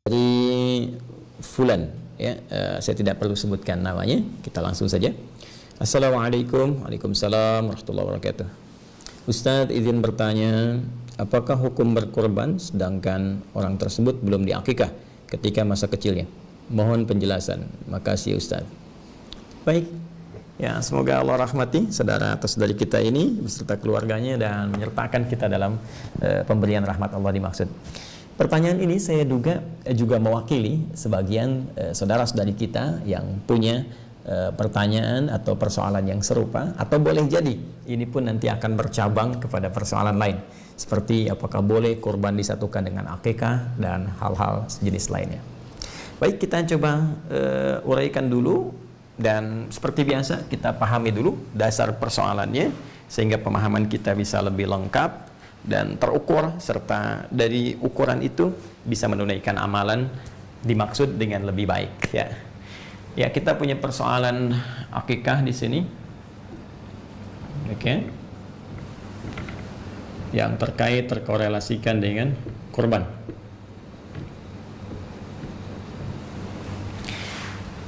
dari Fulan, ya, saya tidak perlu sebutkan namanya, kita langsung saja. Assalamualaikum. Waalaikumsalam warahmatullahi wabarakatuh. Ustadz izin bertanya, apakah hukum berkorban sedangkan orang tersebut belum diakikah ketika masa kecilnya? Mohon penjelasan. Makasih Ustadz. Baik, ya, semoga Allah rahmati saudara atau saudari kita ini beserta keluarganya dan menyertakan kita dalam pemberian rahmat Allah dimaksud. Pertanyaan ini saya duga juga mewakili sebagian saudara-saudari kita yang punya pertanyaan atau persoalan yang serupa, atau boleh jadi ini pun nanti akan bercabang kepada persoalan lain seperti apakah boleh kurban disatukan dengan akikah dan hal-hal sejenis lainnya. Baik, kita coba uraikan dulu, dan seperti biasa kita pahami dulu dasar persoalannya sehingga pemahaman kita bisa lebih lengkap dan terukur, serta dari ukuran itu bisa menunaikan amalan dimaksud dengan lebih baik, ya. Ya, kita punya persoalan akikah di sini. Oke. Yang terkorelasikan dengan kurban.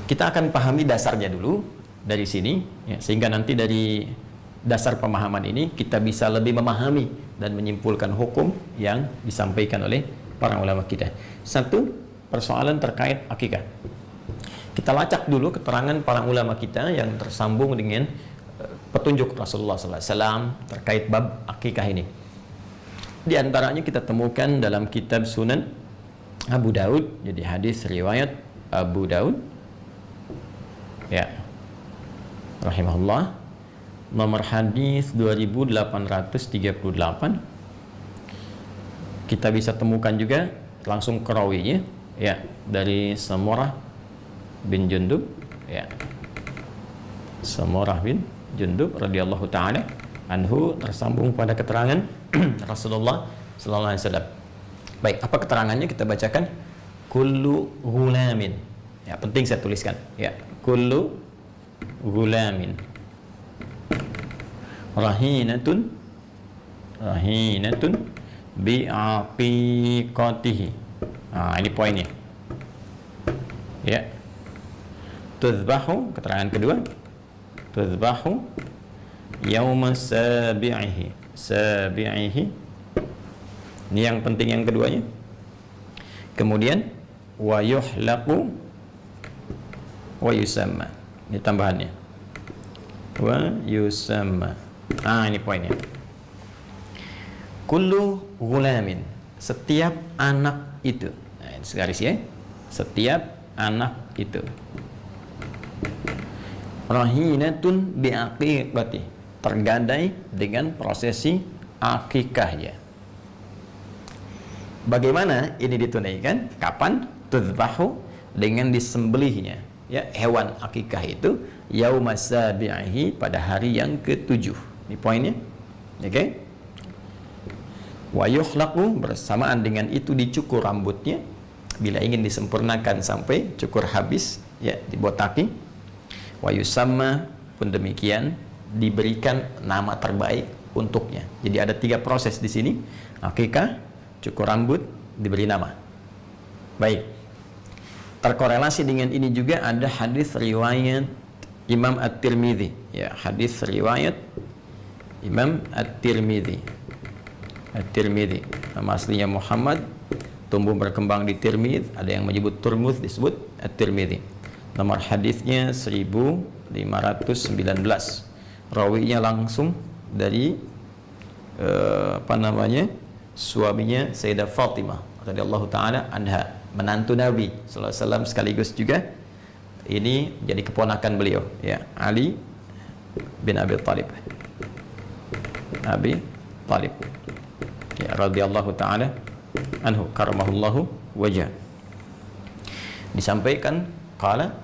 Kita akan pahami dasarnya dulu dari sini, ya, sehingga nanti dari dasar pemahaman ini kita bisa lebih memahami dan menyimpulkan hukum yang disampaikan oleh para ulama kita. Satu, persoalan terkait akikah. Kita lacak dulu keterangan para ulama kita yang tersambung dengan petunjuk Rasulullah SAW terkait bab akikah ini. Di antaranya kita temukan dalam kitab Sunan Abu Daud, jadi hadis riwayat Abu Daud, ya, rahimahullah, nomor hadis 2838. Kita bisa temukan juga langsung ke rawinya, ya, dari Samurah bin Jundub, ya, Samurah bin Jundub radhiyallahu taala anhu, tersambung pada keterangan Rasulullah sallallahu alaihi wasallam. Baik, apa keterangannya kita bacakan? Kullu ghulamin. Ya, penting saya tuliskan, ya. Kullu ghulamin rahinatun bi'aqiqatihi. Nah, ini poinnya, ya. Tuzbahu, keterangan kedua, tuzbahu yauma sabi'ihi. Ini yang penting yang keduanya. Kemudian wa yuhlaqu wa yusamma. Ini tambahannya, wa yusamma. Ini poinnya. Kullu ghulamin, setiap anak itu. Nah, ini segaris, ya. Setiap anak itu. Rahinatun biaqiqati, tergadai dengan prosesi akikahnya. Bagaimana ini ditunaikan? Kapan? Tuzbahu, dengan disembelihnya, ya, hewan akikah itu yauma sabi'ihi, pada hari yang ke-7. Ini poinnya, oke, okay? Wa yuhlaqu, bersamaan dengan itu dicukur rambutnya bila ingin disempurnakan sampai cukur habis, ya, dibotaki. Wa yusamma, pun demikian, diberikan nama terbaik untuknya. Jadi ada 3 proses di sini: akikah, cukur rambut, diberi nama. Baik. Terkorelasi dengan ini juga ada hadis riwayat Imam At-Tirmidzi, ya, hadis riwayat Imam At-Tirmidzi. At-Tirmidzi, nama aslinya Muhammad, tumbuh berkembang di Tirmidz, ada yang menyebut Turmuz, disebut At-Tirmidzi. Nomor hadisnya 1519. Rawinya langsung dari suaminya Sayyidah Fatimah radhiyallahu taala anha, menantu Nabi sallallahu alaihi wasallam, sekaligus juga ini jadi keponakan beliau, ya, Ali bin Abi Thalib. Abi Thalib, ya, radhiyallahu taala anhu, karamahullahu wajah. Disampaikan qala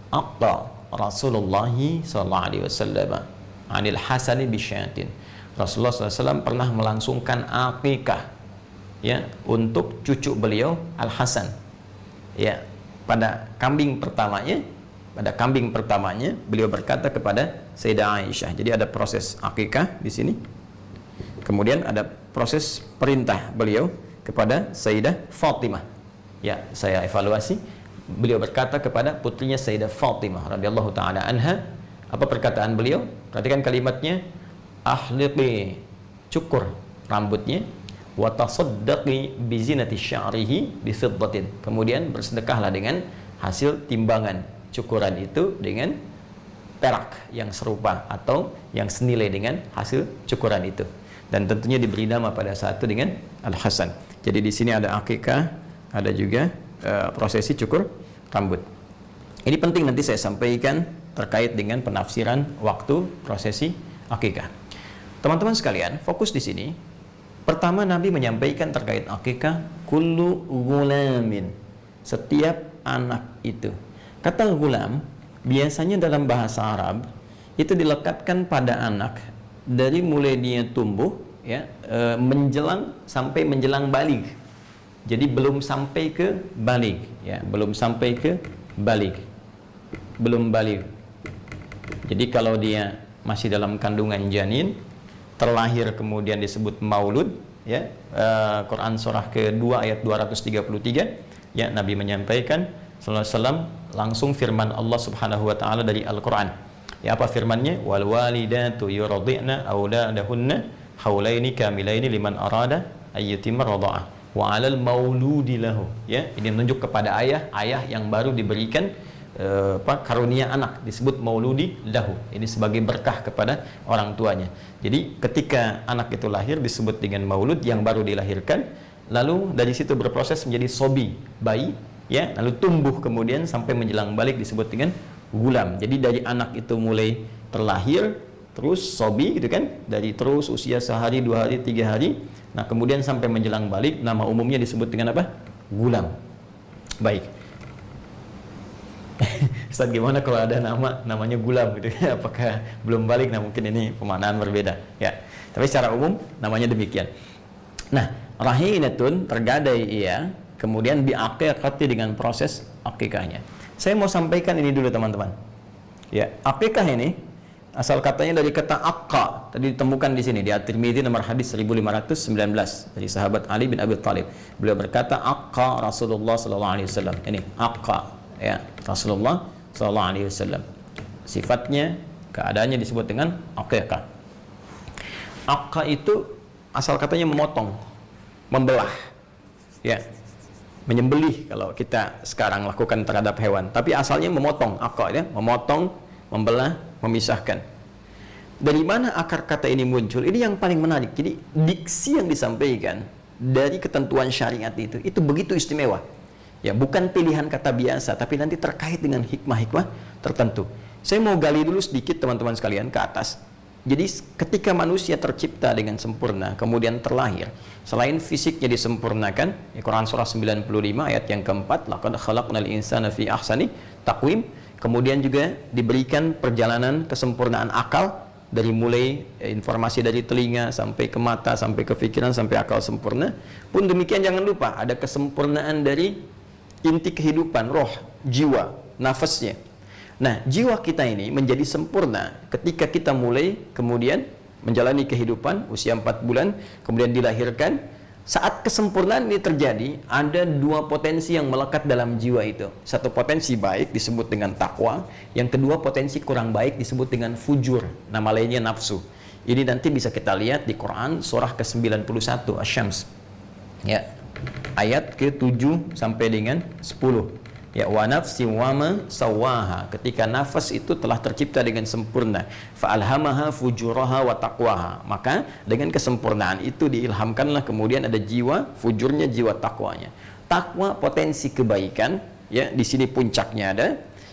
aqta Rasulullah sallallahu alaihi wasallam anil Hasani bisyatin. Rasulullah SAW pernah melangsungkan akikah, ya, untuk cucu beliau Al Hasan, ya, pada kambing pertamanya. Pada kambing pertamanya beliau berkata kepada Sayyidah Aisyah. Jadi ada proses akikah di sini. Kemudian ada proses perintah beliau kepada Sayyidah Fatimah. ya saya evaluasi, beliau berkata kepada putrinya Sayyidah Fatimah radhiyallahu taala anha, apa perkataan beliau? Perhatikan kalimatnya, ahliqi, cukur rambutnya, wa tasaddaqi bi zinati sya'rihi bi fiddatin. Kemudian bersedekahlah dengan hasil timbangan cukuran itu dengan perak yang serupa atau yang senilai dengan hasil cukuran itu. Dan tentunya diberi nama pada saat itu dengan Al-Hasan. Jadi di sini ada akikah, ada juga prosesi cukur rambut. Ini penting nanti saya sampaikan terkait dengan penafsiran waktu prosesi akikah. Teman-teman sekalian, fokus di sini. Pertama, Nabi menyampaikan terkait akikah, kullu gulamin, setiap anak itu. Kata gulam biasanya dalam bahasa Arab itu dilekatkan pada anak dari mulai dia tumbuh, ya, menjelang sampai menjelang balig. Jadi belum sampai ke balig, ya, belum sampai ke balig, belum balig. Jadi kalau dia masih dalam kandungan janin, terlahir kemudian disebut maulud, ya. Quran surah ke-2 ayat 233, ya, Nabi menyampaikan sallallahu alaihi wasallam langsung firman Allah Subhanahu wa taala dari Al-Qur'an. Ya, apa firmannya? Wal walidatu yurdi'na auladahunna haulaini kamilaini liman arada ayyutimma radha'ah wa 'alal mauludi lahu. Ya, ini menunjuk kepada ayah yang baru diberikan karunia anak, disebut mauludi lahu. Ini sebagai berkah kepada orang tuanya. Jadi ketika anak itu lahir disebut dengan maulud, yang baru dilahirkan, lalu dari situ berproses menjadi sobi, bayi, ya, lalu tumbuh kemudian sampai menjelang balik disebut dengan gulam. Jadi dari anak itu mulai terlahir, terus sobi gitu kan, dari terus usia sehari, 2 hari, 3 hari, nah kemudian sampai menjelang balik, nama umumnya disebut dengan apa? Gulam. Baik. Ustaz, gimana kalau ada namanya gulam gitu? Apakah belum balik? Nah mungkin ini pemaknaan berbeda, ya. Tapi secara umum namanya demikian. Nah, rahinatun, tergadai ia, kemudian diakikati dengan proses akikahnya. Saya mau sampaikan ini dulu teman-teman. Ya, akikah ini asal katanya dari kata akka, tadi ditemukan di sini di At-Tirmidzi nomor hadis 1519 dari sahabat Ali bin Abi Thalib. Beliau berkata akka Rasulullah sallallahu alaihi wasallam. Ini akka, ya, Rasulullah sallallahu alaihi wasallam. Sifatnya, keadaannya disebut dengan akikah. Akka itu asal katanya memotong, membelah, ya, menyembelih kalau kita sekarang lakukan terhadap hewan. Tapi asalnya memotong, akka, ya, memotong, membelah, memisahkan. Dari mana akar kata ini muncul? Ini yang paling menarik. Jadi diksi yang disampaikan dari ketentuan syariat itu begitu istimewa. Ya, bukan pilihan kata biasa, tapi nanti terkait dengan hikmah-hikmah tertentu. Saya mau gali dulu sedikit teman-teman sekalian ke atas. Jadi ketika manusia tercipta dengan sempurna, kemudian terlahir, selain fisiknya disempurnakan, ya, Quran surah 95 ayat yang keempat, laqad khalaqnal insana fi ahsani taqwim, kemudian juga diberikan perjalanan kesempurnaan akal, dari mulai informasi dari telinga sampai ke mata, sampai ke pikiran, sampai akal sempurna. Pun demikian jangan lupa ada kesempurnaan dari inti kehidupan, roh, jiwa, nafasnya. Nah, jiwa kita ini menjadi sempurna ketika kita mulai kemudian menjalani kehidupan usia 4 bulan, kemudian dilahirkan. Saat kesempurnaan ini terjadi, ada 2 potensi yang melekat dalam jiwa itu. Satu potensi baik disebut dengan takwa, yang kedua potensi kurang baik disebut dengan fujur, nama lainnya nafsu. Ini nanti bisa kita lihat di Quran surah ke-91 Asy-Syams. Ya. Ayat ke-7 sampai dengan 10. Ya, wa nafsi wa ma sawaha, ketika nafas itu telah tercipta dengan sempurna, fa alhamaha fujuraha wa taqwaha, maka dengan kesempurnaan itu diilhamkanlah kemudian ada jiwa fujurnya, jiwa takwanya. Takwa potensi kebaikan, ya, di sini puncaknya ada,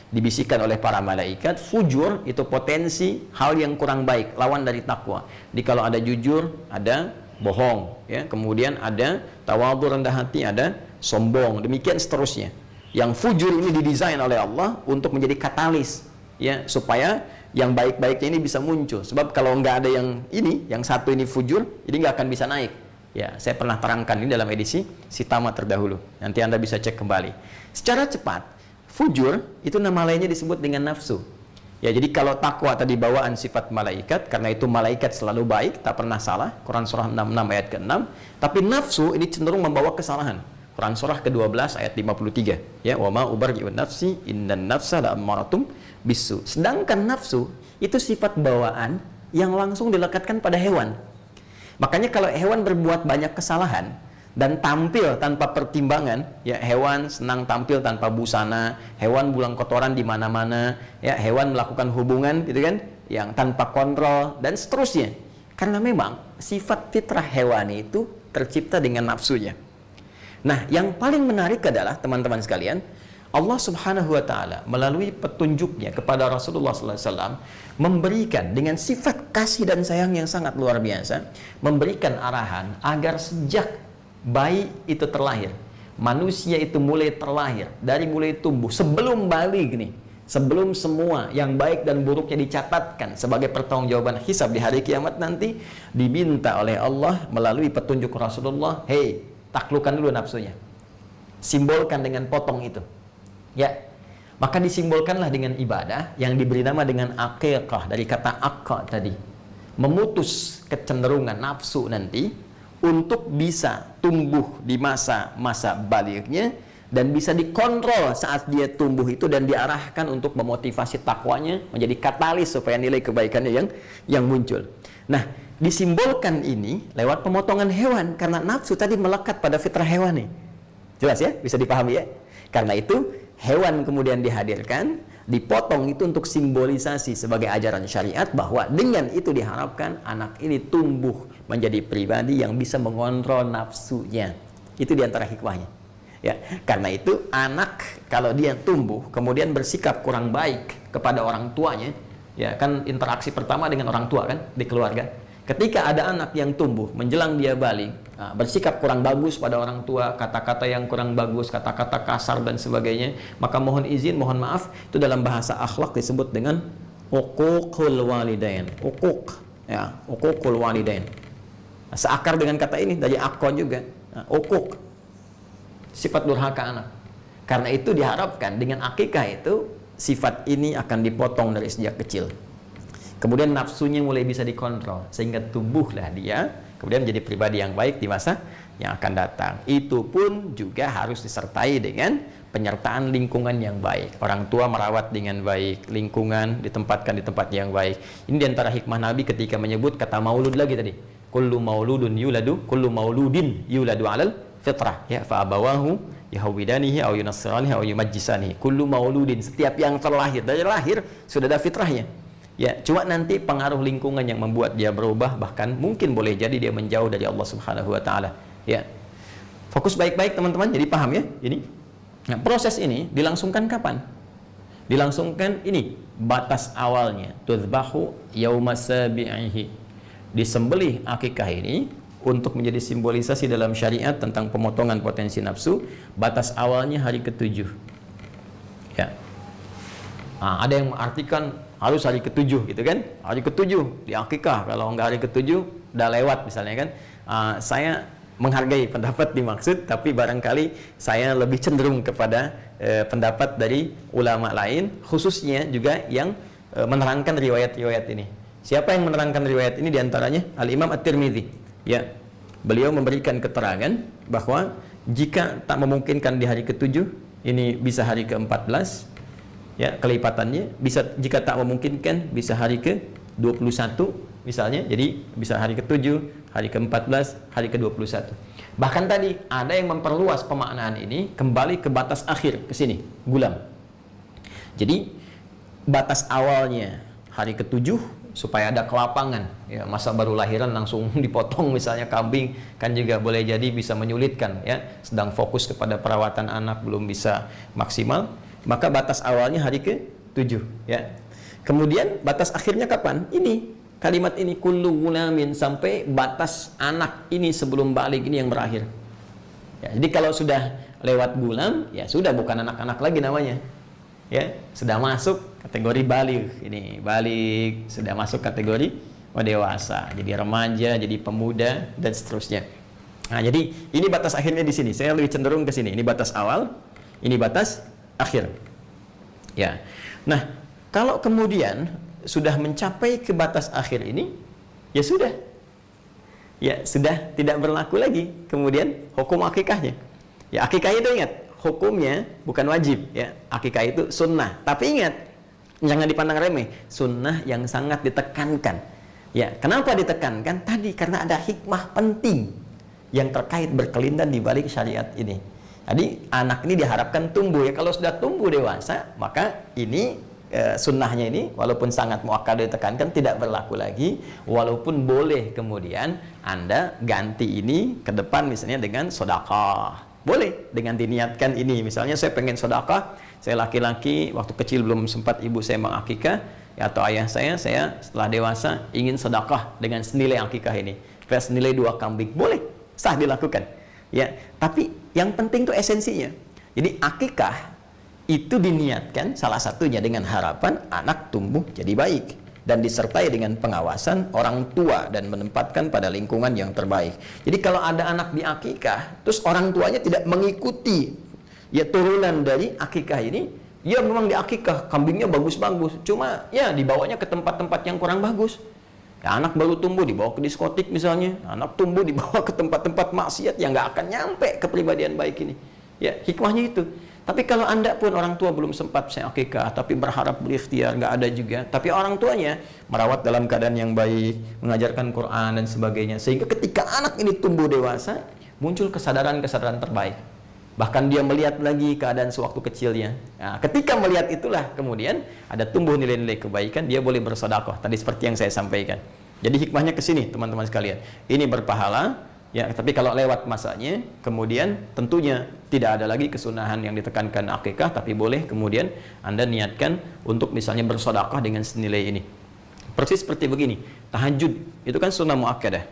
dibisikkan oleh para malaikat. Fujur itu potensi hal yang kurang baik, lawan dari takwa. Jadi kalau ada jujur, ada bohong, ya, kemudian ada tawadhu, rendah hati, ada sombong, demikian seterusnya. Yang fujur ini didesain oleh Allah untuk menjadi katalis, ya, supaya yang baik-baiknya ini bisa muncul. Sebab kalau nggak ada yang ini, yang satu ini fujur, jadi nggak akan bisa naik. Ya, saya pernah terangkan ini dalam edisi Sitama terdahulu. Nanti Anda bisa cek kembali. Secara cepat, fujur itu nama lainnya disebut dengan nafsu. Ya, jadi kalau takwa tadi bawaan sifat malaikat, karena itu malaikat selalu baik, tak pernah salah, Quran surah 66 ayat ke-6. Tapi nafsu ini cenderung membawa kesalahan. Quran surah ke-12 ayat 53. Ya, wa ma ubarri'un nafsi innan nafsa la'ammaratum bisu. Sedangkan nafsu itu sifat bawaan yang langsung dilekatkan pada hewan. Makanya kalau hewan berbuat banyak kesalahan dan tampil tanpa pertimbangan, ya hewan senang tampil tanpa busana, hewan buang kotoran di mana-mana, ya hewan melakukan hubungan gitu kan, yang tanpa kontrol dan seterusnya. Karena memang sifat fitrah hewani itu tercipta dengan nafsunya. Nah, yang paling menarik adalah teman-teman sekalian, Allah Subhanahu wa taala melalui petunjuknya kepada Rasulullah sallallahu alaihi wasallam memberikan dengan sifat kasih dan sayang yang sangat luar biasa, memberikan arahan agar sejak bayi itu terlahir, manusia itu mulai terlahir, dari mulai tumbuh sebelum balik nih, sebelum semua yang baik dan buruknya dicatatkan sebagai pertanggungjawaban hisab di hari kiamat nanti, diminta oleh Allah melalui petunjuk Rasulullah, hei, taklukkan dulu nafsunya, simbolkan dengan potong itu, ya. Maka disimbolkanlah dengan ibadah yang diberi nama dengan aqiqah, dari kata aqqa tadi, memutus kecenderungan nafsu nanti untuk bisa tumbuh di masa baliknya dan bisa dikontrol saat dia tumbuh itu, dan diarahkan untuk memotivasi takwanya, menjadi katalis supaya nilai kebaikannya yang muncul. Nah, disimbolkan ini lewat pemotongan hewan karena nafsu tadi melekat pada fitrah hewani. Jelas ya? Bisa dipahami ya? Karena itu hewan kemudian dihadirkan, dipotong itu untuk simbolisasi sebagai ajaran syariat bahwa dengan itu diharapkan anak ini tumbuh menjadi pribadi yang bisa mengontrol nafsunya. Itu diantara hikmahnya. Ya, karena itu anak kalau dia tumbuh kemudian bersikap kurang baik kepada orang tuanya, ya kan interaksi pertama dengan orang tua kan di keluarga. Ketika ada anak yang tumbuh menjelang dia balik, bersikap kurang bagus pada orang tua, kata-kata yang kurang bagus, kata-kata kasar dan sebagainya, maka mohon izin, mohon maaf, itu dalam bahasa akhlak disebut dengan uququl walidain. Uquq, ya, uququl walidain. Seakar dengan kata ini dari aqqa juga. Uquq, sifat durhaka anak. Karena itu diharapkan dengan akikah itu sifat ini akan dipotong dari sejak kecil. Kemudian nafsunya mulai bisa dikontrol sehingga tumbuhlah dia kemudian menjadi pribadi yang baik di masa yang akan datang. Itu pun juga harus disertai dengan penyertaan lingkungan yang baik. Orang tua merawat dengan baik, lingkungan ditempatkan di tempat yang baik. Ini diantara hikmah Nabi ketika menyebut kata maulud lagi tadi. Kullu mauludin yuladu alal fitrah, ya, fa abawahu yahwidanihi aw yunassiranihi aw yumajjisanihi. Kullu mauludin, setiap yang terlahir, dari lahir sudah ada fitrahnya. Ya, cuma nanti pengaruh lingkungan yang membuat dia berubah, bahkan mungkin boleh jadi dia menjauh dari Allah Subhanahu wa taala. Ya. Fokus baik-baik teman-teman, jadi paham ya ini. Nah, proses ini dilangsungkan kapan? Dilangsungkan ini batas awalnya, tudzbahu yauma sabi'ihi. Disembelih akikah ini untuk menjadi simbolisasi dalam syariat tentang pemotongan potensi nafsu. Batas awalnya hari ke-7. Ya. Nah, ada yang mengartikan harus hari ke-7 gitu kan, hari ke-7 di akikah, kalau enggak hari ke-7 udah lewat misalnya kan. Saya menghargai pendapat dimaksud, tapi barangkali saya lebih cenderung kepada pendapat dari ulama lain, khususnya juga yang menerangkan riwayat-riwayat ini. Siapa yang menerangkan riwayat ini diantaranya? Al-Imam At-Tirmidzi, ya. Beliau memberikan keterangan bahwa jika tak memungkinkan di hari ke-7, ini bisa hari ke-14, ya, kelipatannya bisa, jika tak memungkinkan bisa hari ke-21 misalnya, jadi bisa hari ke-7, hari ke-14, hari ke-21. Bahkan tadi ada yang memperluas pemaknaan ini kembali ke batas akhir, ke sini, gulam. Jadi batas awalnya hari ke-7 supaya ada kelapangan, ya, masa baru lahiran langsung dipotong misalnya kambing kan juga boleh jadi bisa menyulitkan, ya, sedang fokus kepada perawatan anak belum bisa maksimal. Maka batas awalnya hari ke-7, ya. Kemudian batas akhirnya kapan? Ini kalimat ini kullu gulamin, sampai batas anak ini sebelum balik ini yang berakhir. Ya, jadi kalau sudah lewat gulam, ya sudah bukan anak-anak lagi namanya. Ya, sudah masuk kategori balik. Ini balik, sudah masuk kategori dewasa, jadi remaja, jadi pemuda dan seterusnya. Nah, jadi ini batas akhirnya di sini. Saya lebih cenderung ke sini. Ini batas awal, ini batas akhir. Ya. Nah, kalau kemudian sudah mencapai ke batas akhir ini, ya sudah. Ya, sudah tidak berlaku lagi kemudian hukum akikahnya. Ya, akikah itu ingat, hukumnya bukan wajib ya. Akikah itu sunnah. Tapi ingat, jangan dipandang remeh, sunnah yang sangat ditekankan. Ya, kenapa ditekankan? Tadi karena ada hikmah penting yang terkait berkelindan di balik syariat ini. Jadi anak ini diharapkan tumbuh ya. Kalau sudah tumbuh dewasa, maka ini sunnahnya ini walaupun sangat muakkad ditekankan tidak berlaku lagi. Walaupun boleh kemudian Anda ganti ini ke depan misalnya dengan sedekah. Boleh dengan diniatkan ini. Misalnya saya pengen sedekah, saya laki-laki waktu kecil belum sempat ibu saya mengakikah ya, atau ayah saya setelah dewasa ingin sedekah dengan senilai akikah ini. Senilai 2 kambing. Boleh, sah dilakukan. Ya, tapi yang penting itu esensinya. Jadi akikah itu diniatkan salah satunya dengan harapan anak tumbuh jadi baik dan disertai dengan pengawasan orang tua dan menempatkan pada lingkungan yang terbaik. Jadi kalau ada anak di akikah terus orang tuanya tidak mengikuti ya turunan dari akikah ini, ya memang di akikah kambingnya bagus-bagus, cuma ya dibawanya ke tempat-tempat yang kurang bagus. Ya, anak baru tumbuh dibawa ke diskotik misalnya, anak tumbuh dibawa ke tempat-tempat maksiat yang nggak akan nyampe kepribadian baik ini. Ya, hikmahnya itu. Tapi kalau Anda pun orang tua belum sempat saya akikah, tapi berharap berikhtiar, nggak ada juga. Tapi orang tuanya merawat dalam keadaan yang baik, mengajarkan Quran dan sebagainya. Sehingga ketika anak ini tumbuh dewasa, muncul kesadaran-kesadaran terbaik. Bahkan dia melihat lagi keadaan sewaktu kecilnya. Nah, ketika melihat itulah kemudian ada tumbuh nilai-nilai kebaikan, dia boleh bersedekah. Tadi seperti yang saya sampaikan. Jadi hikmahnya ke sini teman-teman sekalian. Ini berpahala, ya, tapi kalau lewat masanya, kemudian tentunya tidak ada lagi kesunahan yang ditekankan akikah, tapi boleh kemudian Anda niatkan untuk misalnya bersedekah dengan senilai ini. Persis seperti begini, tahajud itu kan sunnah muakkadah.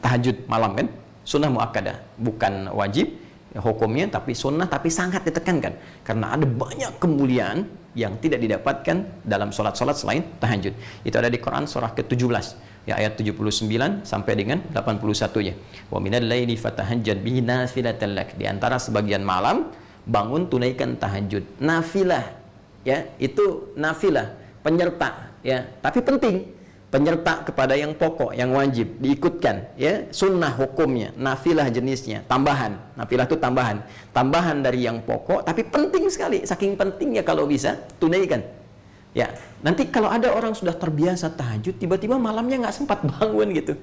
Tahajud malam kan, sunnah muakkadah, bukan wajib hukumnya, tapi sunnah, tapi sangat ditekankan karena ada banyak kemuliaan yang tidak didapatkan dalam sholat-sholat selain tahajud. Itu ada di Quran surah ke-17 ya, ayat 79 sampai dengan 81 ya. Wa minal laili fatahajjad bihi nafilatan lak. Di antara sebagian malam bangun tunaikan tahajud. Nafilah ya, itu nafilah, penyerta ya, tapi penting. Penyerta kepada yang pokok, yang wajib diikutkan ya, sunnah hukumnya, nafilah jenisnya, tambahan. Nafilah itu tambahan dari yang pokok, tapi penting sekali, saking pentingnya kalau bisa tunaikan ya. Nanti kalau ada orang sudah terbiasa tahajud, tiba-tiba malamnya nggak sempat bangun gitu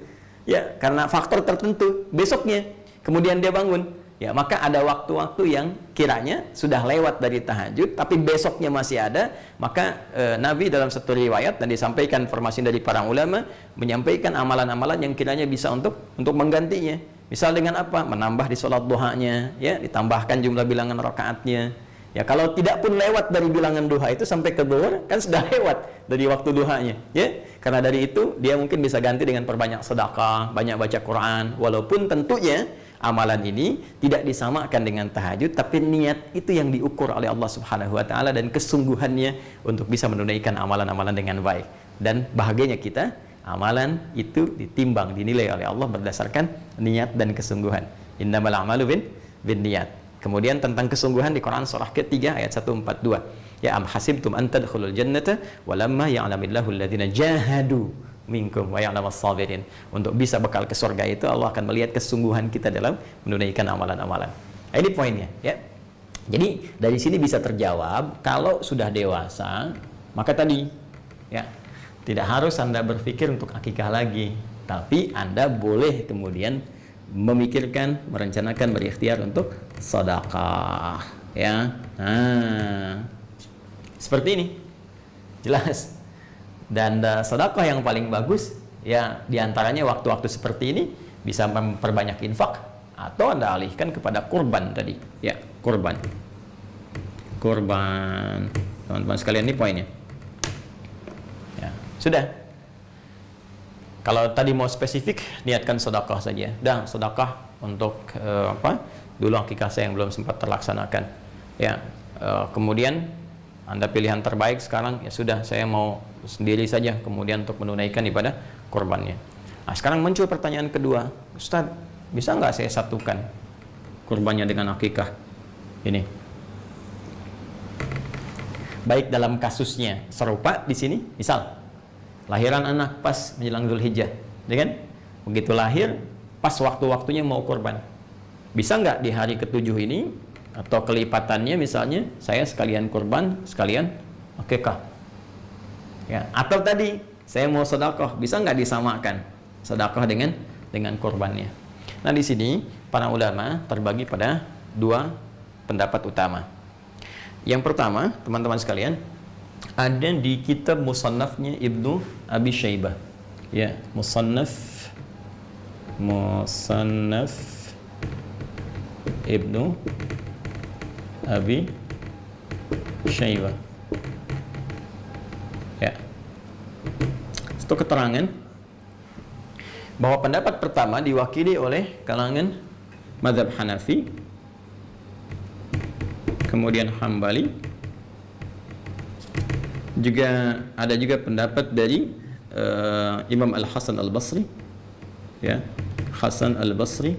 ya, karena faktor tertentu, besoknya kemudian dia bangun ya, maka ada waktu-waktu yang kiranya sudah lewat dari tahajud tapi besoknya masih ada, maka Nabi dalam satu riwayat dan disampaikan informasi dari para ulama menyampaikan amalan-amalan yang kiranya bisa untuk menggantinya. Misal dengan apa? Menambah di sholat duhanya ya, ditambahkan jumlah bilangan rakaatnya ya. Kalau tidak pun lewat dari bilangan duha itu sampai ke zuhur kan sudah lewat dari waktu duhanya ya. Karena dari itu dia mungkin bisa ganti dengan perbanyak sedekah, banyak baca Quran, walaupun tentunya amalan ini tidak disamakan dengan tahajud, tapi niat itu yang diukur oleh Allah Subhanahu wa taala dan kesungguhannya untuk bisa menunaikan amalan-amalan dengan baik. Dan bahagianya kita, amalan itu ditimbang, dinilai oleh Allah berdasarkan niat dan kesungguhan. Innamal a'malu binniyat. Kemudian tentang kesungguhan di Quran surah ketiga ayat 142. Ya am hasibtum an tadkhulul jannata walamma ya'lamillahu alladhina jahadu minkum wa ya'lamas sabirin. Untuk bisa bekal ke surga itu Allah akan melihat kesungguhan kita dalam menunaikan amalan-amalan. Nah, ini poinnya ya. Jadi dari sini bisa terjawab kalau sudah dewasa, maka tadi ya tidak harus Anda berpikir untuk akikah lagi, tapi Anda boleh kemudian memikirkan, merencanakan, berikhtiar untuk sedekah ya. Nah, seperti ini. Jelas. Dan sedekah yang paling bagus ya diantaranya waktu-waktu seperti ini bisa memperbanyak infak atau Anda alihkan kepada kurban tadi ya, kurban teman-teman sekalian. Ini poinnya ya. Sudah, kalau tadi mau spesifik niatkan sedekah saja, dah sedekah untuk dulu akikah saya yang belum sempat terlaksanakan ya. Kemudian Anda pilihan terbaik sekarang ya sudah, saya mau sendiri saja kemudian untuk menunaikan ibadah kurbannya. Nah, sekarang muncul pertanyaan kedua, Ustadz, bisa nggak saya satukan kurbannya dengan akikah ini? Baik dalam kasusnya serupa di sini, misal lahiran anak pas menjelang Dzulhijjah, ya kan? Begitu lahir pas waktu-waktunya mau kurban. Bisa nggak di hari ketujuh ini atau kelipatannya misalnya saya sekalian kurban, sekalian akikah? Ya, atau tadi saya mau sedekah, bisa nggak disamakan sedekah dengan kurbannya? Nah, di sini para ulama terbagi pada dua pendapat utama. Yang pertama, teman-teman sekalian, ada di kitab musannafnya Ibnu Abi Syaibah. Ya, musannaf Ibnu Abi Syaibah. Ya. Itu keterangan bahwa pendapat pertama diwakili oleh kalangan mazhab Hanafi, kemudian Hambali, ada juga pendapat dari Imam Al-Hasan Al-Basri, ya, Hasan Al-Basri.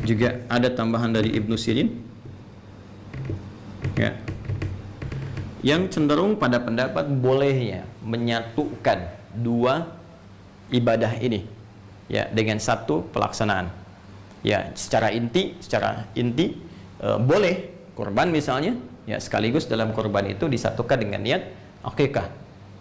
Juga ada tambahan dari Ibnu Sirin, ya, yang cenderung pada pendapat bolehnya menyatukan dua ibadah ini, ya, dengan satu pelaksanaan. Ya, secara inti boleh kurban misalnya, ya, sekaligus dalam kurban itu disatukan dengan niat akikah.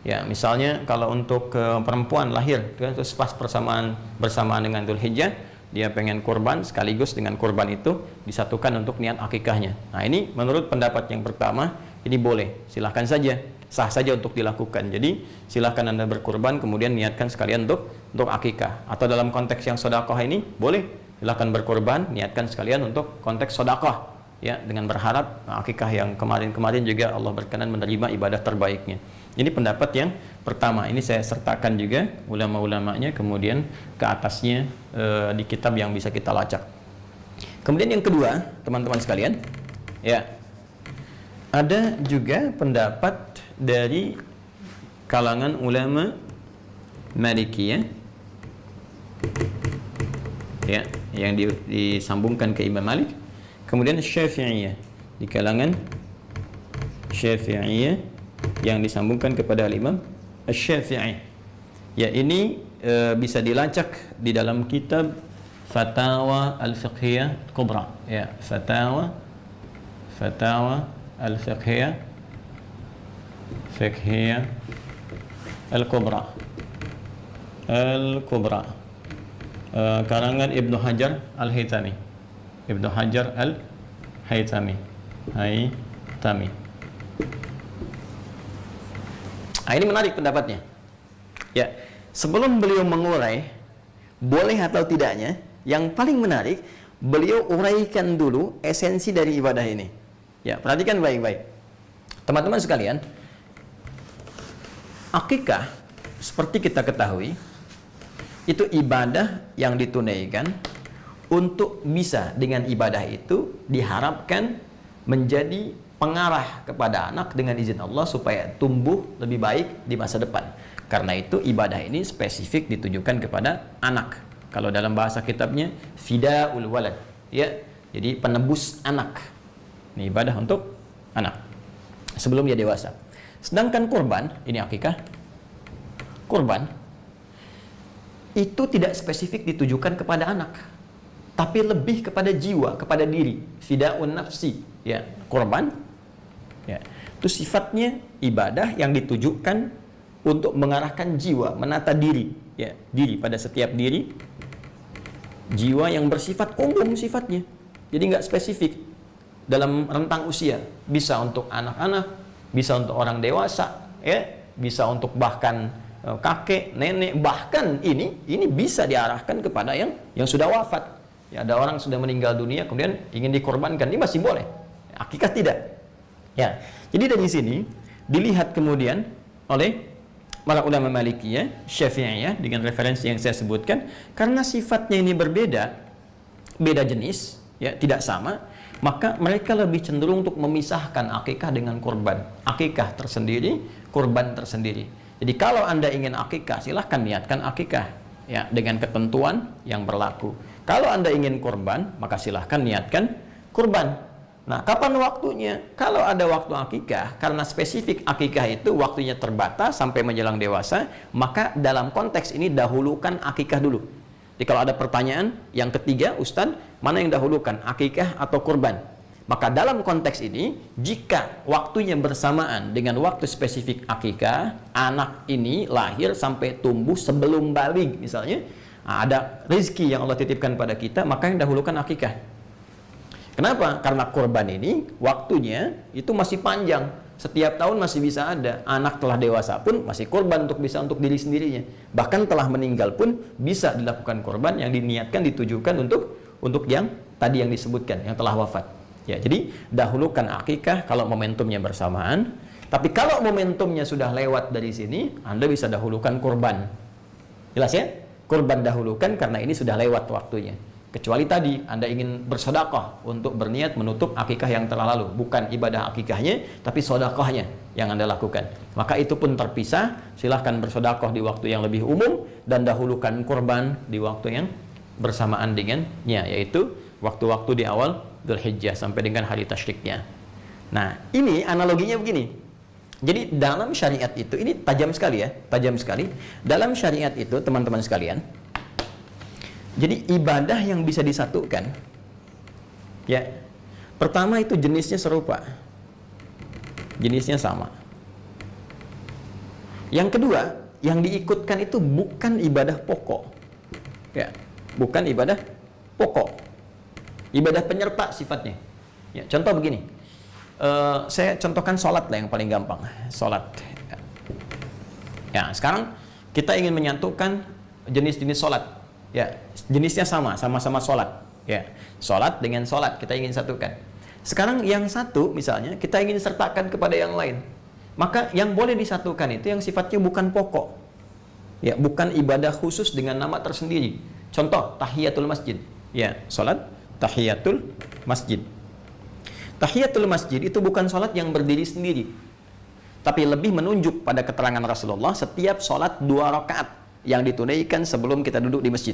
Ya, misalnya kalau untuk perempuan lahir terus pas bersamaan dengan Dzulhijjah, dia pengen kurban, sekaligus dengan kurban itu disatukan untuk niat akikahnya. Nah, ini menurut pendapat yang pertama, ini boleh, silahkan saja, sah saja untuk dilakukan. Jadi silahkan Anda berkurban kemudian niatkan sekalian untuk akikah. Atau dalam konteks yang sedekah ini boleh, silahkan berkurban, niatkan sekalian untuk konteks sedekah, ya, dengan berharap akikah yang kemarin-kemarin juga Allah berkenan menerima ibadah terbaiknya. Ini pendapat yang pertama. Ini saya sertakan juga ulama-ulamanya kemudian ke atasnya di kitab yang bisa kita lacak. Kemudian yang kedua, teman-teman sekalian, ya, ada juga pendapat dari kalangan ulama Malikiyah, ya, yang disambungkan ke Imam Malik. Kemudian Syafi'iyah, di kalangan Syafi'iyah yang disambungkan kepada Imam Asy-Syafi'i. Ya, ini bisa dilacak di dalam kitab Fatawa Al-Fiqhiyah Kubra, ya, Fatawa Al-Fiqhiyah Al-Kubra karangan Ibnu Hajar Al-Haytami. Nah, ini menarik pendapatnya. Ya, sebelum beliau mengurai boleh atau tidaknya, yang paling menarik beliau uraikan dulu esensi dari ibadah ini. Ya, perhatikan baik-baik. Teman-teman sekalian, akikah seperti kita ketahui itu ibadah yang ditunaikan untuk bisa dengan ibadah itu diharapkan menjadi pengarah kepada anak dengan izin Allah supaya tumbuh lebih baik di masa depan. Karena itu ibadah ini spesifik ditujukan kepada anak. Kalau dalam bahasa kitabnya fidaul walad, ya, jadi penebus anak. Ini ibadah untuk anak sebelum dia dewasa. Sedangkan kurban, ini akikah, kurban itu tidak spesifik ditujukan kepada anak, tapi lebih kepada jiwa, kepada diri, fidaun nafsi, ya, kurban. Ya, itu sifatnya ibadah yang ditujukan untuk mengarahkan jiwa, menata diri, ya, diri pada setiap diri, jiwa yang bersifat umum sifatnya, jadi nggak spesifik dalam rentang usia, bisa untuk anak-anak, bisa untuk orang dewasa, ya, bisa untuk bahkan kakek, nenek, bahkan ini bisa diarahkan kepada yang sudah wafat. Ya, ada orang sudah meninggal dunia kemudian ingin dikorbankan, ini masih boleh. Akikah tidak. Ya, jadi dari sini dilihat kemudian oleh para ulama Malikiyah, Syafi'iyah dengan referensi yang saya sebutkan, karena sifatnya ini berbeda, beda jenis, ya, tidak sama, maka mereka lebih cenderung untuk memisahkan akikah dengan kurban. Akikah tersendiri, kurban tersendiri. Jadi kalau Anda ingin akikah, silahkan niatkan akikah, ya, dengan ketentuan yang berlaku. Kalau Anda ingin kurban, maka silahkan niatkan kurban. Nah, kapan waktunya? Kalau ada waktu akikah, karena spesifik akikah itu waktunya terbatas sampai menjelang dewasa, maka dalam konteks ini dahulukan akikah dulu. Jadi kalau ada pertanyaan, yang ketiga, Ustadz, mana yang dahulukan, akikah atau kurban? Maka dalam konteks ini, jika waktunya bersamaan dengan waktu spesifik akikah, anak ini lahir sampai tumbuh sebelum baligh misalnya, ada rezeki yang Allah titipkan pada kita, maka yang dahulukan akikah. Kenapa? Karena kurban ini waktunya itu masih panjang. Setiap tahun masih bisa ada. Anak telah dewasa pun masih kurban untuk diri sendirinya. Bahkan telah meninggal pun bisa dilakukan kurban yang diniatkan, ditujukan untuk yang tadi yang disebutkan, yang telah wafat. Ya, jadi dahulukan akikah kalau momentumnya bersamaan. Tapi kalau momentumnya sudah lewat dari sini, Anda bisa dahulukan kurban. Jelas ya? Kurban dahulukan karena ini sudah lewat waktunya. Kecuali tadi Anda ingin bersedekah untuk berniat menutup akikah yang telah lalu, bukan ibadah akikahnya tapi sedekahnya yang Anda lakukan. Maka itu pun terpisah. Silahkan bersedekah di waktu yang lebih umum dan dahulukan kurban di waktu yang bersamaan dengannya, yaitu waktu-waktu di awal Dzulhijjah sampai dengan hari tasyriknya. Nah, ini analoginya begini. Jadi dalam syariat itu, ini tajam sekali ya, tajam sekali. Dalam syariat itu teman-teman sekalian, jadi ibadah yang bisa disatukan, ya, pertama itu jenisnya serupa, jenisnya sama. Yang kedua, yang diikutkan itu bukan ibadah pokok, ya, bukan ibadah pokok, ibadah penyerta sifatnya. Ya, contoh begini, saya contohkan sholat lah yang paling gampang, sholat. Ya, sekarang kita ingin menyatukan jenis-jenis sholat. Ya, jenisnya sama-sama sholat. Ya, sholat dengan sholat kita ingin satukan. Sekarang yang satu misalnya kita ingin sertakan kepada yang lain. Maka yang boleh disatukan itu yang sifatnya bukan pokok. Ya, bukan ibadah khusus dengan nama tersendiri. Contoh, tahiyatul masjid. Ya, sholat tahiyatul masjid. Tahiyatul masjid itu bukan sholat yang berdiri sendiri. Tapi lebih menunjuk pada keterangan Rasulullah setiap sholat 2 rakaat yang ditunaikan sebelum kita duduk di masjid.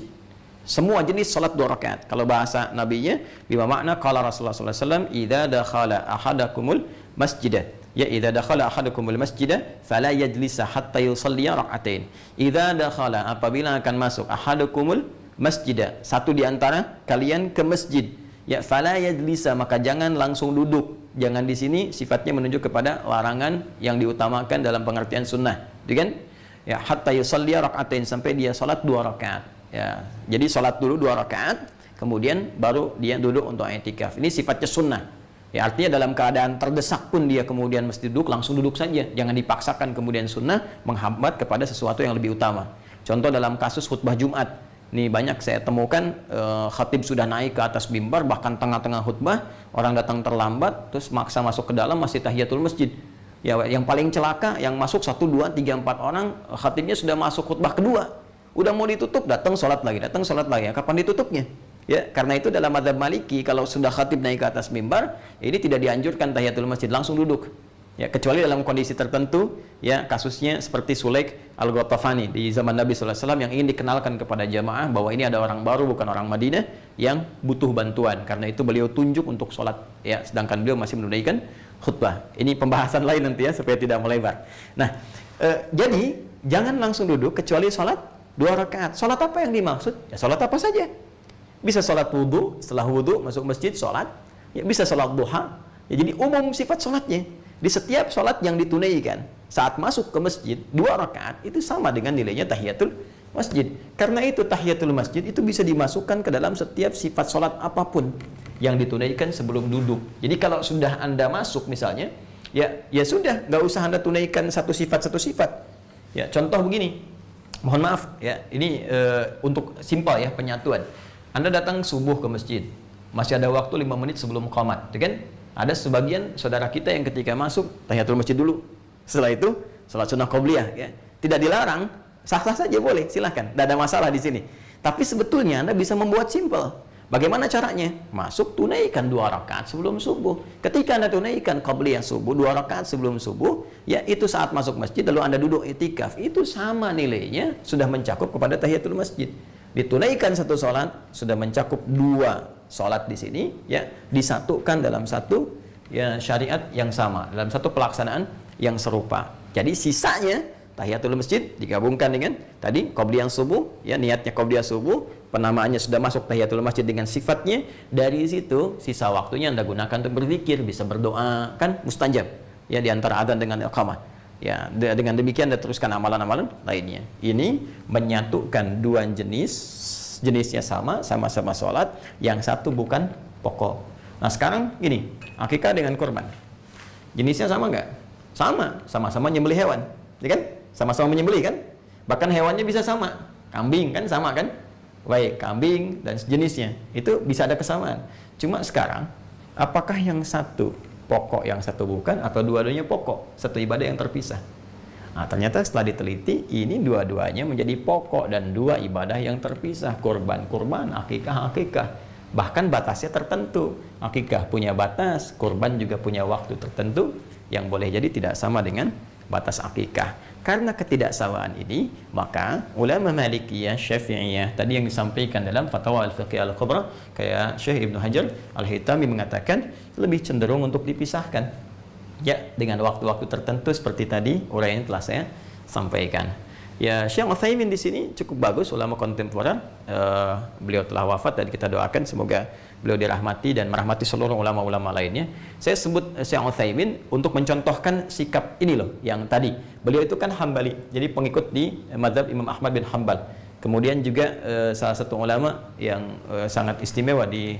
Semua jenis salat 2 rakaat. Kalau bahasa nabinya, bima makna qala Rasulullah sallallahu alaihi wasallam, "Idza dakhala ahadakumul masjidah." Ya, idza dakhala ahadukumul masjidah fala yajlisa hatta yusalli rak'atain. Idza dakhala, apabila akan masuk ahadukumul masjidah, satu di antara kalian ke masjid, ya fala yajlisa, maka jangan langsung duduk. Jangan di sini sifatnya menunjuk kepada larangan yang diutamakan dalam pengertian sunnah. Gitu kan? Ya, hatta yusalli rak'atain, sampai dia salat 2 rakaat. Ya, jadi salat dulu 2 rakaat, kemudian baru dia duduk untuk i'tikaf. Ini sifatnya sunnah. Ya, artinya dalam keadaan terdesak pun dia kemudian mesti duduk, langsung duduk saja. Jangan dipaksakan kemudian sunnah menghambat kepada sesuatu yang lebih utama. Contoh dalam kasus khutbah Jumat. Nih banyak saya temukan khatib sudah naik ke atas mimbar, bahkan tengah-tengah khutbah orang datang terlambat, terus maksa masuk ke dalam, masih tahiyatul masjid. Ya, yang paling celaka, yang masuk 1, 2, 3, 4 orang, khatibnya sudah masuk khutbah kedua, udah mau ditutup, datang sholat lagi. Kapan ditutupnya? Ya, karena itu dalam mazhab Maliki, kalau sudah khatib naik ke atas mimbar, ini tidak dianjurkan tahiyatul masjid, langsung duduk. Ya, kecuali dalam kondisi tertentu, ya, kasusnya seperti Sulaik Al-Ghatafani di zaman Nabi SAW yang ingin dikenalkan kepada jamaah bahwa ini ada orang baru, bukan orang Madinah, yang butuh bantuan. Karena itu beliau tunjuk untuk sholat, ya, sedangkan beliau masih menunaikan khutbah. Ini pembahasan lain nanti ya, supaya tidak melebar. Nah, jadi jangan langsung duduk kecuali sholat 2 rakaat. Sholat apa yang dimaksud? Ya, sholat apa saja. Bisa sholat wudhu, setelah wudhu masuk masjid sholat. Ya, bisa sholat duha. Ya, jadi umum sifat sholatnya. Di setiap sholat yang ditunaikan saat masuk ke masjid 2 rakaat itu sama dengan nilainya tahiyatul masjid. Karena itu tahiyatul masjid itu bisa dimasukkan ke dalam setiap sifat sholat apapun yang ditunaikan sebelum duduk. Jadi kalau sudah Anda masuk misalnya, ya sudah, nggak usah Anda tunaikan satu sifat. Ya, contoh begini, mohon maaf ya, ini untuk simpel ya penyatuan. Anda datang subuh ke masjid, masih ada waktu 5 menit sebelum qomat, kan? Ada sebagian saudara kita yang ketika masuk tahiyatul masjid dulu, setelah itu salat sunnah qobliyah, ya. Tidak dilarang, sah-sah saja boleh, silahkan, tidak ada masalah di sini. Tapi sebetulnya Anda bisa membuat simpel. Bagaimana caranya? Masuk, tunaikan 2 rakaat sebelum subuh. Ketika Anda tunaikan qobliyah subuh 2 rakaat sebelum subuh, ya itu saat masuk masjid lalu Anda duduk i'tikaf, itu sama nilainya, sudah mencakup kepada tahiyatul masjid. Ditunaikan satu sholat sudah mencakup 2 sholat di sini, ya, disatukan dalam satu ya syariat yang sama, dalam satu pelaksanaan yang serupa. Jadi sisanya tahiyatul masjid digabungkan dengan tadi qobliyah subuh, ya niatnya qobliyah subuh, penamaannya sudah masuk tahiyatul masjid dengan sifatnya. Dari situ sisa waktunya Anda gunakan untuk berzikir, bisa berdoa, kan mustajab ya di antara adzan dengan iqamah. Ya, dengan demikian Anda teruskan amalan-amalan lainnya. Ini menyatukan dua jenisnya sama-sama sholat, yang satu bukan pokok. Nah sekarang gini, akikah dengan kurban, jenisnya sama nggak? Sama-sama nyembelih hewan, ya kan? Sama-sama menyembelih kan? Bahkan hewannya bisa sama, kambing kan sama kan? Baik, kambing dan sejenisnya itu bisa ada kesamaan. Cuma sekarang, apakah yang satu pokok, yang satu bukan, atau dua-duanya pokok, satu ibadah yang terpisah? Nah, ternyata setelah diteliti, ini dua-duanya menjadi pokok dan dua ibadah yang terpisah. Kurban, akikah. Bahkan batasnya tertentu. Akikah punya batas, kurban juga punya waktu tertentu yang boleh jadi tidak sama dengan batas akikah. Karena ketidaksamaan ini, maka ulama Malikiyah, Syafi'iyah tadi yang disampaikan dalam Fatwa Al-Fiqh Al-Kubra, kayak Syekh Ibnu Hajar Al-Haytami mengatakan lebih cenderung untuk dipisahkan. Ya, dengan waktu-waktu tertentu seperti tadi uraian telah saya sampaikan. Ya, Syekh Utsaimin di sini cukup bagus, ulama kontemporer. Beliau telah wafat dan kita doakan semoga beliau dirahmati dan merahmati seluruh ulama-ulama lainnya. Saya sebut Syekh Utsaimin untuk mencontohkan sikap ini loh, yang tadi. Beliau itu kan Hambali, jadi pengikut di mazhab Imam Ahmad bin Hambal. Kemudian juga salah satu ulama yang sangat istimewa di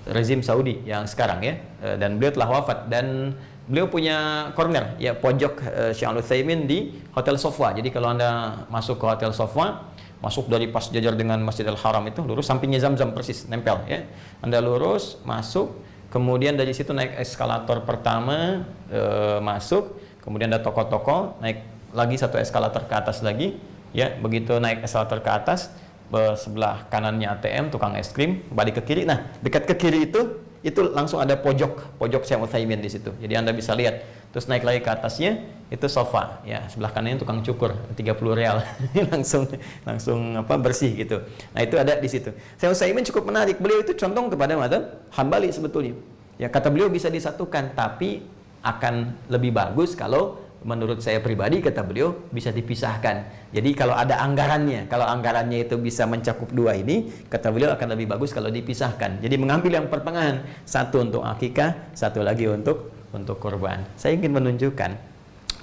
rezim Saudi yang sekarang ya. Dan beliau telah wafat dan beliau punya corner, ya pojok Syekh Utsaimin di Hotel Sofwa. Jadi kalau Anda masuk ke Hotel Sofwa, masuk dari pas jajar dengan Masjidil Haram itu lurus, sampingnya Zamzam persis, nempel ya. Anda lurus, masuk, kemudian dari situ naik eskalator pertama, masuk, kemudian ada toko-toko, naik lagi satu eskalator ke atas lagi, ya. Begitu naik eskalator ke atas, sebelah kanannya ATM, tukang es krim, balik ke kiri. Nah, dekat ke kiri itu langsung ada pojok Syekh Utsaimin di situ. Jadi Anda bisa lihat. Terus naik lagi ke atasnya itu sofa, ya. Sebelah kanannya tukang cukur, 30 real. langsung bersih gitu. Nah, itu ada di situ. Syekh Utsaimin cukup menarik. Beliau itu condong kepada mazhab Hambali sebetulnya. Ya, kata beliau bisa disatukan, tapi akan lebih bagus kalau menurut saya pribadi, kata beliau, bisa dipisahkan. Jadi kalau ada anggarannya, kalau anggarannya itu bisa mencakup dua ini, kata beliau akan lebih bagus kalau dipisahkan. Jadi mengambil yang pertengahan, satu untuk akikah, satu lagi untuk kurban. Saya ingin menunjukkan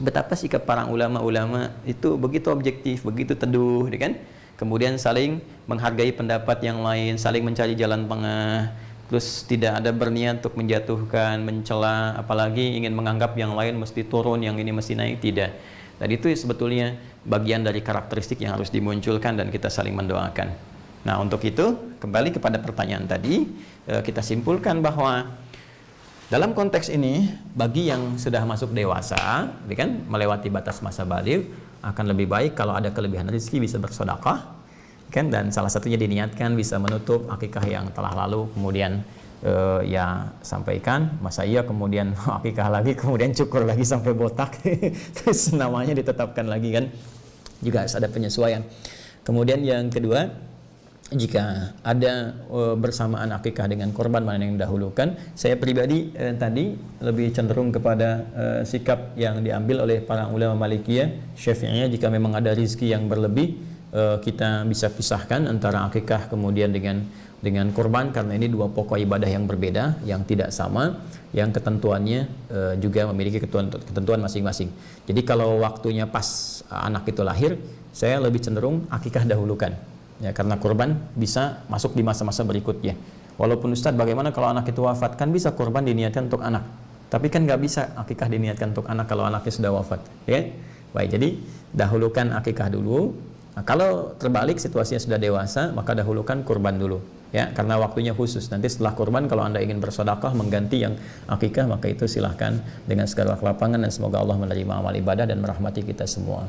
betapa sikap para ulama-ulama itu begitu objektif, begitu teduh, kan? Kemudian saling menghargai pendapat yang lain, saling mencari jalan tengah. Terus tidak ada berniat untuk menjatuhkan, mencela, apalagi ingin menganggap yang lain mesti turun, yang ini mesti naik, tidak. Dan itu sebetulnya bagian dari karakteristik yang harus dimunculkan dan kita saling mendoakan. Nah, untuk itu kembali kepada pertanyaan tadi, kita simpulkan bahwa dalam konteks ini bagi yang sudah masuk dewasa, kan melewati batas masa baligh, akan lebih baik kalau ada kelebihan rezeki bisa bersedekah. Kan, dan salah satunya diniatkan bisa menutup akikah yang telah lalu, kemudian ya sampaikan masa iya kemudian akikah lagi, kemudian cukur lagi sampai botak terus namanya ditetapkan lagi, kan juga harus ada penyesuaian. Kemudian yang kedua, jika ada bersamaan akikah dengan korban, mana yang didahulukan? Saya pribadi tadi lebih cenderung kepada sikap yang diambil oleh para ulama Malikiyah, Syafi'iyah. Jika memang ada rizki yang berlebih, kita bisa pisahkan antara akikah kemudian dengan kurban, karena ini dua pokok ibadah yang berbeda, yang tidak sama, yang ketentuannya juga memiliki ketentuan masing-masing. Jadi kalau waktunya pas anak itu lahir, saya lebih cenderung akikah dahulukan, ya, karena kurban bisa masuk di masa-masa berikutnya. Walaupun Ustadz, bagaimana kalau anak itu wafat? Kan bisa kurban diniatkan untuk anak, tapi kan nggak bisa akikah diniatkan untuk anak kalau anaknya sudah wafat, ya. Baik, jadi dahulukan akikah dulu. Nah, kalau terbalik situasinya sudah dewasa, maka dahulukan kurban dulu, ya, karena waktunya khusus. Nanti setelah kurban, kalau Anda ingin bersedekah mengganti yang akikah, maka itu silahkan dengan segala kelapangan, dan semoga Allah menerima amal ibadah dan merahmati kita semua.